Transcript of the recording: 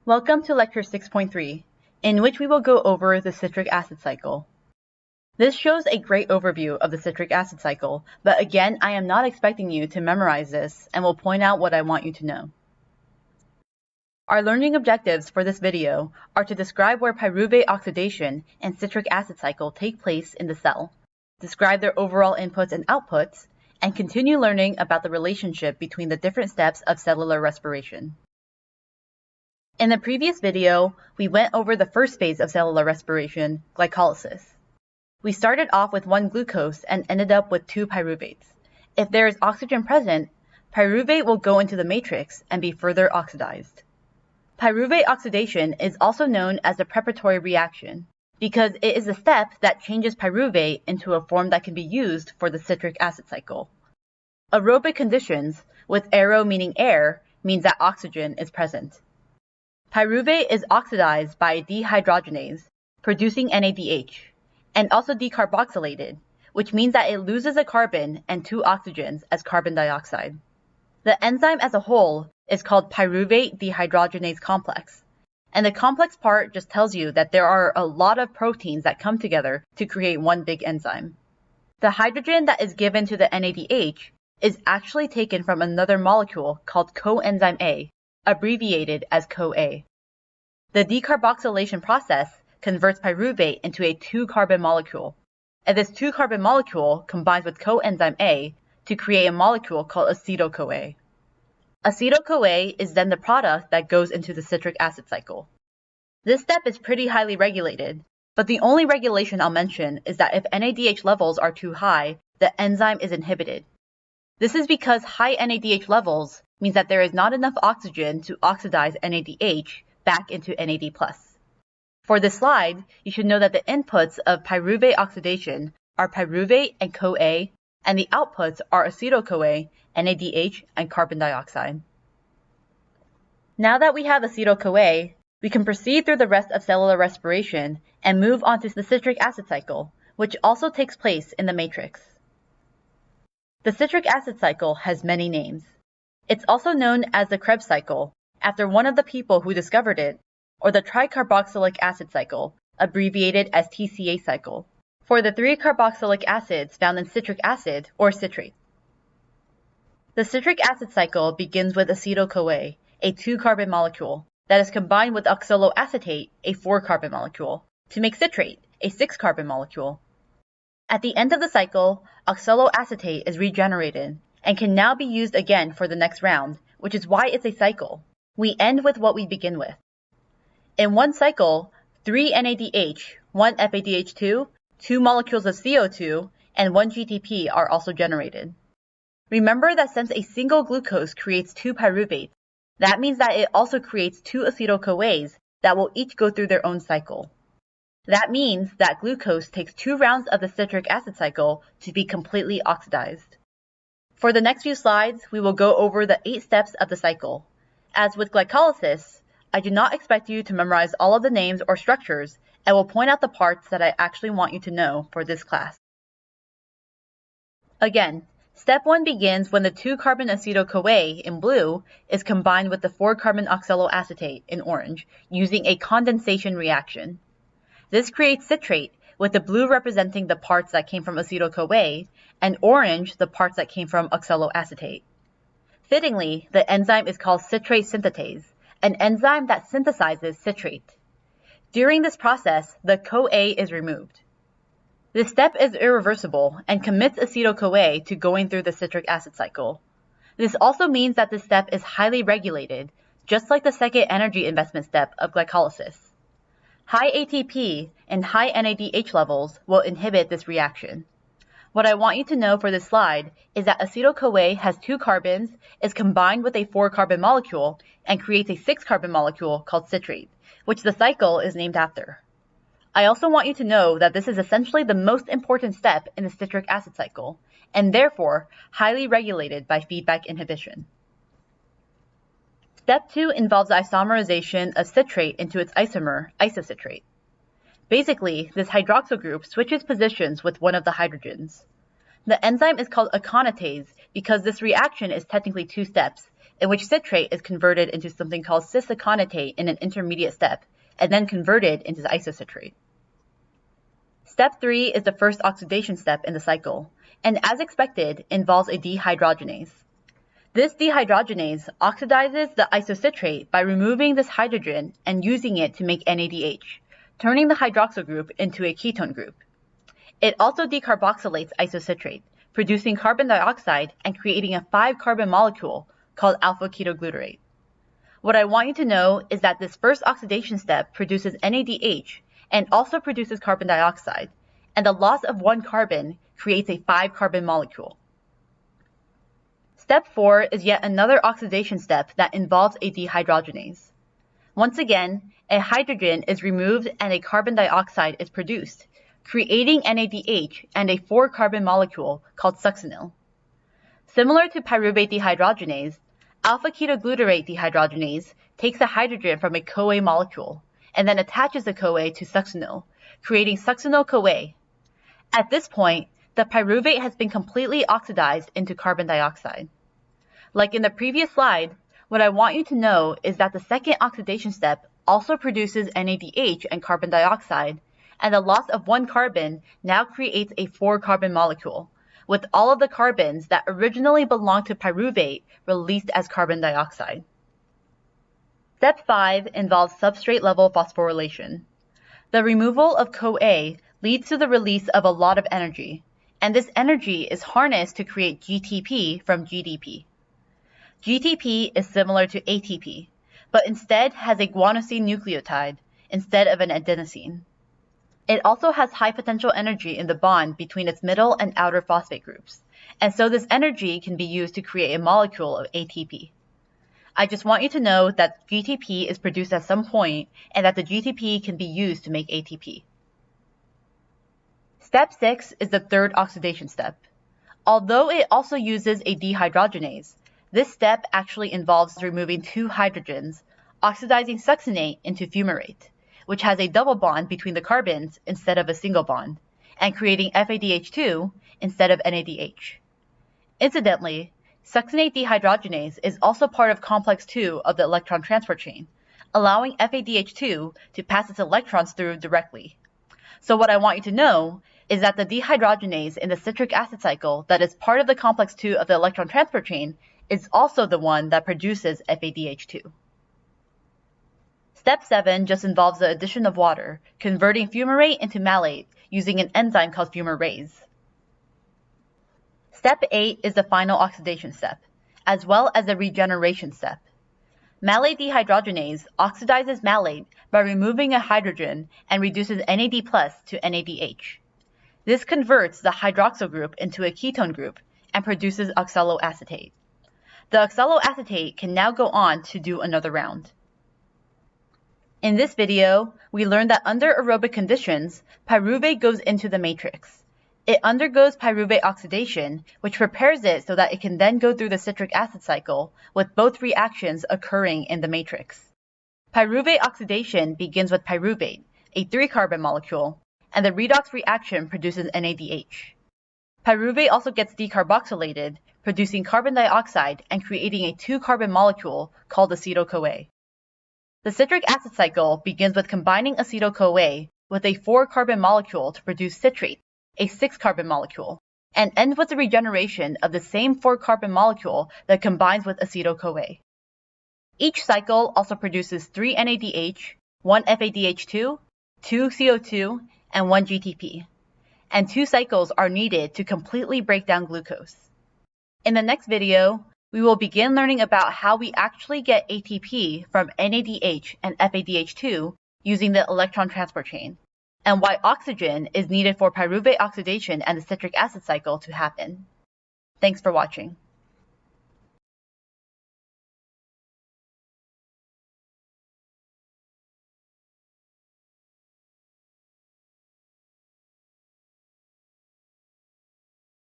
Welcome to Lecture 6.3, in which we will go over the citric acid cycle. This shows a great overview of the citric acid cycle, but again, I am not expecting you to memorize this and will point out what I want you to know. Our learning objectives for this video are to describe where pyruvate oxidation and citric acid cycle take place in the cell, describe their overall inputs and outputs, and continue learning about the relationship between the different steps of cellular respiration. In the previous video, we went over the first phase of cellular respiration, glycolysis. We started off with one glucose and ended up with two pyruvates. If there is oxygen present, pyruvate will go into the matrix and be further oxidized. Pyruvate oxidation is also known as the preparatory reaction because it is a step that changes pyruvate into a form that can be used for the citric acid cycle. Aerobic conditions, with aero meaning air, means that oxygen is present. Pyruvate is oxidized by a dehydrogenase, producing NADH, and also decarboxylated, which means that it loses a carbon and two oxygens as carbon dioxide. The enzyme as a whole is called pyruvate dehydrogenase complex, and the complex part just tells you that there are a lot of proteins that come together to create one big enzyme. The hydrogen that is given to the NADH is actually taken from another molecule called coenzyme A, abbreviated as CoA. The decarboxylation process converts pyruvate into a 2-carbon molecule, and this 2-carbon molecule combines with coenzyme A to create a molecule called acetyl-CoA. Acetyl-CoA is then the product that goes into the citric acid cycle. This step is pretty highly regulated, but the only regulation I'll mention is that if NADH levels are too high, the enzyme is inhibited. This is because high NADH levels means that there is not enough oxygen to oxidize NADH back into NAD+. For this slide, you should know that the inputs of pyruvate oxidation are pyruvate and CoA, and the outputs are acetyl-CoA, NADH, and carbon dioxide. Now that we have acetyl-CoA, we can proceed through the rest of cellular respiration and move on to the citric acid cycle, which also takes place in the matrix. The citric acid cycle has many names. It's also known as the Krebs cycle, after one of the people who discovered it, or the tricarboxylic acid cycle, abbreviated as TCA cycle, for the 3 carboxylic acids found in citric acid or citrate. The citric acid cycle begins with acetyl-CoA, a 2-carbon molecule, that is combined with oxaloacetate, a 4-carbon molecule, to make citrate, a 6-carbon molecule. At the end of the cycle, oxaloacetate is regenerated and can now be used again for the next round, which is why it's a cycle. We end with what we begin with. In one cycle, 3 NADH, 1 FADH2, 2 molecules of CO2, and 1 GTP are also generated. Remember that since a single glucose creates 2 pyruvates, that means that it also creates 2 acetyl-CoAs that will each go through their own cycle. That means that glucose takes 2 rounds of the citric acid cycle to be completely oxidized. For the next few slides, we will go over the 8 steps of the cycle. As with glycolysis, I do not expect you to memorize all of the names or structures and will point out the parts that I actually want you to know for this class. Again, step 1 begins when the 2-carbon acetyl-CoA in blue is combined with the 4-carbon oxaloacetate in orange using a condensation reaction. This creates citrate, with the blue representing the parts that came from acetyl-CoA and orange the parts that came from oxaloacetate. Fittingly, the enzyme is called citrate synthetase, an enzyme that synthesizes citrate. During this process, the CoA is removed. This step is irreversible and commits acetyl-CoA to going through the citric acid cycle. This also means that this step is highly regulated, just like the second energy investment step of glycolysis. High ATP and high NADH levels will inhibit this reaction. What I want you to know for this slide is that acetyl-CoA has 2 carbons, is combined with a 4-carbon molecule, and creates a 6-carbon molecule called citrate, which the cycle is named after. I also want you to know that this is essentially the most important step in the citric acid cycle, and therefore highly regulated by feedback inhibition. Step 2 involves the isomerization of citrate into its isomer, isocitrate. Basically, this hydroxyl group switches positions with one of the hydrogens. The enzyme is called aconitase because this reaction is technically 2 steps, in which citrate is converted into something called cis-aconitate in an intermediate step, and then converted into isocitrate. Step 3 is the first oxidation step in the cycle, and as expected, involves a dehydrogenase. This dehydrogenase oxidizes the isocitrate by removing this hydrogen and using it to make NADH, turning the hydroxyl group into a ketone group. It also decarboxylates isocitrate, producing carbon dioxide and creating a 5-carbon molecule called alpha-ketoglutarate. What I want you to know is that this first oxidation step produces NADH and also produces carbon dioxide, and the loss of 1 carbon creates a 5-carbon molecule. Step 4 is yet another oxidation step that involves a dehydrogenase. Once again, a hydrogen is removed and a carbon dioxide is produced, creating NADH and a 4-carbon molecule called succinyl. Similar to pyruvate dehydrogenase, alpha-ketoglutarate dehydrogenase takes a hydrogen from a CoA molecule and then attaches the CoA to succinyl, creating succinyl-CoA. At this point, the pyruvate has been completely oxidized into carbon dioxide. Like in the previous slide, what I want you to know is that the second oxidation step also produces NADH and carbon dioxide, and the loss of 1 carbon now creates a 4-carbon molecule, with all of the carbons that originally belonged to pyruvate released as carbon dioxide. Step 5 involves substrate-level phosphorylation. The removal of CoA leads to the release of a lot of energy, and this energy is harnessed to create GTP from GDP. GTP is similar to ATP, but instead has a guanosine nucleotide instead of an adenosine. It also has high potential energy in the bond between its middle and outer phosphate groups, and so this energy can be used to create a molecule of ATP. I just want you to know that GTP is produced at some point and that the GTP can be used to make ATP. Step 6 is the third oxidation step. Although it also uses a dehydrogenase, this step actually involves removing 2 hydrogens, oxidizing succinate into fumarate, which has a double bond between the carbons instead of a single bond, and creating FADH2 instead of NADH. Incidentally, succinate dehydrogenase is also part of complex 2 of the electron transport chain, allowing FADH2 to pass its electrons through directly. So what I want you to know is that the dehydrogenase in the citric acid cycle that is part of the complex 2 of the electron transport chain is also the one that produces FADH2. Step 7 just involves the addition of water, converting fumarate into malate using an enzyme called fumarase. Step 8 is the final oxidation step, as well as the regeneration step. Malate dehydrogenase oxidizes malate by removing a hydrogen and reduces NAD+ to NADH. This converts the hydroxyl group into a ketone group and produces oxaloacetate. The oxaloacetate can now go on to do another round. In this video, we learned that under aerobic conditions, pyruvate goes into the matrix. It undergoes pyruvate oxidation, which prepares it so that it can then go through the citric acid cycle, with both reactions occurring in the matrix. Pyruvate oxidation begins with pyruvate, a 3-carbon molecule, and the redox reaction produces NADH. Pyruvate also gets decarboxylated, producing carbon dioxide and creating a 2-carbon molecule called acetyl-CoA. The citric acid cycle begins with combining acetyl-CoA with a 4-carbon molecule to produce citrate, a 6-carbon molecule, and ends with the regeneration of the same 4-carbon molecule that combines with acetyl-CoA. Each cycle also produces 3 NADH, 1 FADH2, 2 CO2, and 1 GTP, and 2 cycles are needed to completely break down glucose. In the next video, we will begin learning about how we actually get ATP from NADH and FADH2 using the electron transport chain, and why oxygen is needed for pyruvate oxidation and the citric acid cycle to happen. Thanks for watching.